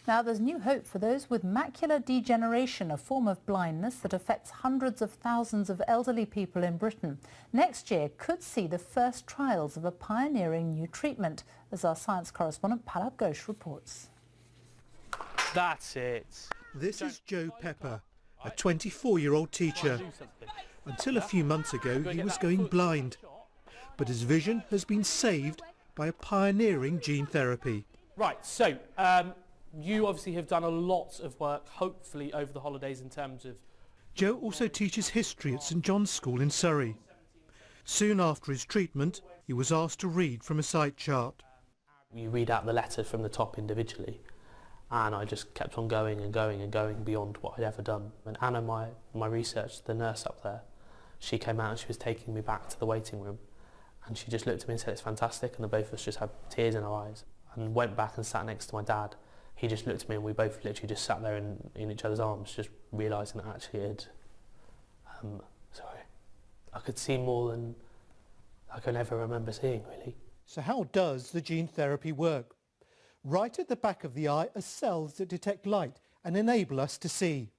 Now, there's new hope for those with macular degeneration, a form of blindness that affects hundreds of thousands of elderly people in Britain. Next year could see the first trials of a pioneering new treatment, as our science correspondent Palab Ghosh reports. That's it. This is JoePepper, a 24-year-old teacher. Until a few months ago, he was going blind. But his vision has been saved by a pioneering gene therapy. Right, so you obviously have done a lot of work, hopefully, over the holidays in terms of... Joe also teaches history at St John's School in Surrey. Soon after his treatment, he was asked to read from a sight chart. You read out the letter from the top individually, and I just kept on going and going and going beyond what I'd ever done. And Anna, my research, the nurse up there, she came out and she was taking me back to the waiting room, and she just looked at me and said, "It's fantastic," and the both of us just had tears in our eyes, and went back and sat next to my dad. He just looked at me and we both literally just sat there in each other's arms, just realising that actually I could see more than I can ever remember seeing, really. So how does the gene therapy work? Right at the back of the eye are cells that detect light and enable us to see.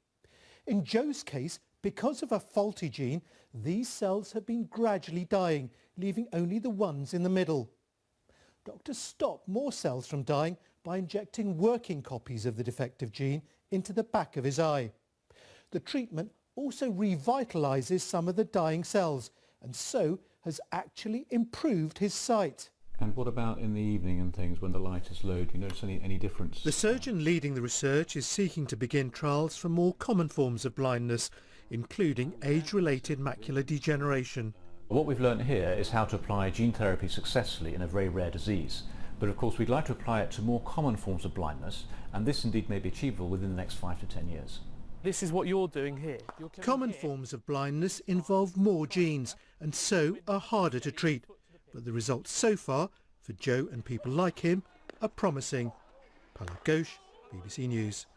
In Joe's case, because of a faulty gene, these cells have been gradually dying, leaving only the ones in the middle. Doctors stop more cells from dying by injecting working copies of the defective gene into the back of his eye. The treatment also revitalises some of the dying cells and so has actually improved his sight. And what about in the evening and things when the light is low? Do you notice any difference? The surgeon leading the research is seeking to begin trials for more common forms of blindness, including age-related macular degeneration. What we've learned here is how to apply gene therapy successfully in a very rare disease. But of course we'd like to apply it to more common forms of blindness, and this indeed may be achievable within the next 5 to 10 years. This is what you're doing here. Common forms of blindness involve more genes and so are harder to treat. But the results so far, for Joe and people like him, are promising. Palab Ghosh, BBC News.